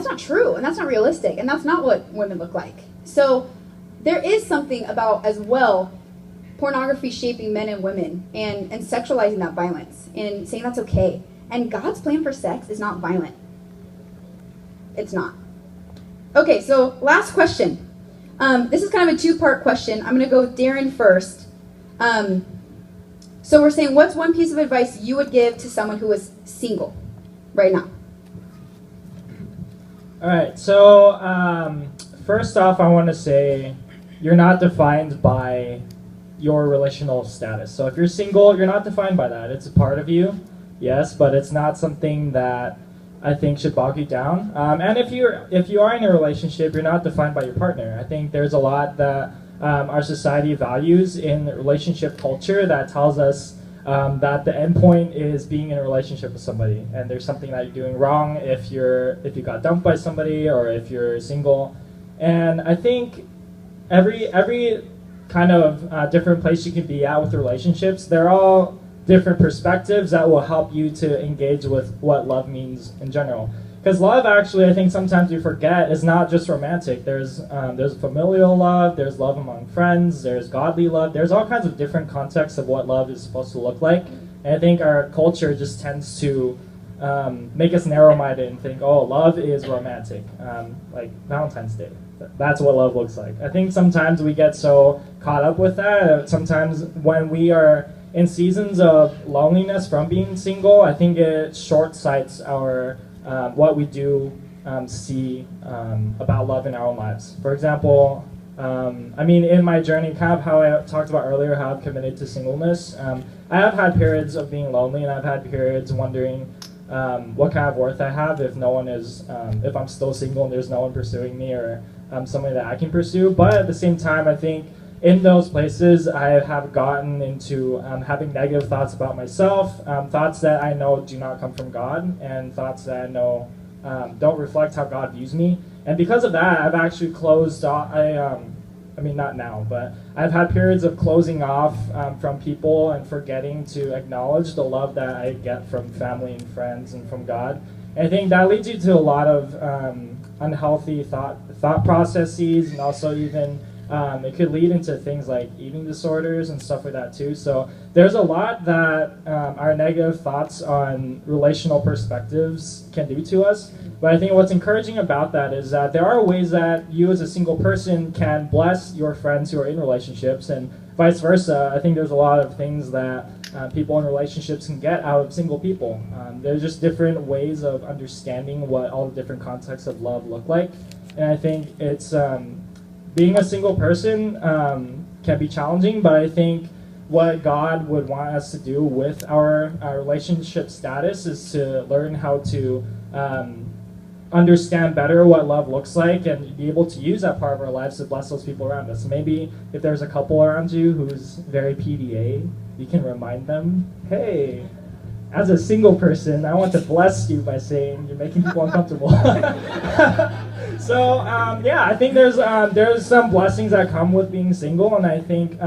not true, and that's not realistic, and that's not what women look like. So there is something about, as well, pornography shaping men and women and sexualizing that violence and saying that's okay. And God's plan for sex is not violent. It's not. Okay, so last question. This is kind of a two-part question. I'm going to go with Darren first. So we're saying, what's one piece of advice you would give to someone who is single right now? All right, so first off, I want to say you're not defined by your relational status. So if you're single, you're not defined by that. It's a part of you, yes, but it's not something that I think should bog you down. And if you are in a relationship, you're not defined by your partner. I think there's a lot that our society values in relationship culture that tells us that the end point is being in a relationship with somebody, and there's something that you're doing wrong if you got dumped by somebody or if you're single. And I think every kind of different place you can be at with relationships, they're all different perspectives that will help you to engage with what love means in general. Because love, actually, I think sometimes we forget, is not just romantic. There's familial love, there's love among friends, there's godly love. There's all kinds of different contexts of what love is supposed to look like. And I think our culture just tends to make us narrow-minded and think, oh, love is romantic, like Valentine's Day. That's what love looks like. I think sometimes we get so caught up with that. Sometimes when we are in seasons of loneliness from being single, I think it short-sights our what we do see about love in our own lives. For example, I mean, in my journey, kind of how I talked about earlier, how I've committed to singleness, I have had periods of being lonely, and I've had periods wondering what kind of worth I have if no one is, if I'm still single and there's no one pursuing me or somebody that I can pursue. But at the same time, I think in those places, I have gotten into having negative thoughts about myself, thoughts that I know do not come from God, and thoughts that I know don't reflect how God views me. And because of that, I've actually closed off. I mean, not now, but I've had periods of closing off from people and forgetting to acknowledge the love that I get from family and friends and from God. And I think that leads you to a lot of unhealthy thought processes, and also even it could lead into things like eating disorders and stuff like that too. So there's a lot that our negative thoughts on relational perspectives can do to us. But I think what's encouraging about that is that there are ways that you as a single person can bless your friends who are in relationships, and vice versa. I think there's a lot of things that people in relationships can get out of single people. There's just different ways of understanding what all the different contexts of love look like. And I think it's being a single person can be challenging, but I think what God would want us to do with our relationship status is to learn how to understand better what love looks like and be able to use that part of our lives to bless those people around us. Maybe if there's a couple around you who's very PDA, you can remind them, hey, as a single person, I want to bless you by saying you're making people uncomfortable. So yeah, I think there's some blessings that come with being single, and I think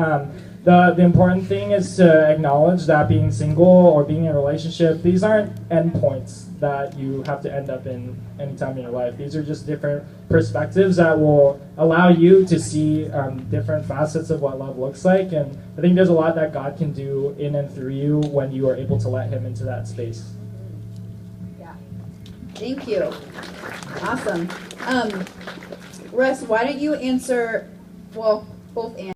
the important thing is to acknowledge that being single or being in a relationship, these aren't endpoints that you have to end up in any time in your life. These are just different perspectives that will allow you to see different facets of what love looks like. And I think there's a lot that God can do in and through you when you are able to let Him into that space. Yeah. Thank you. Awesome. Russ, why don't you answer, well, both and.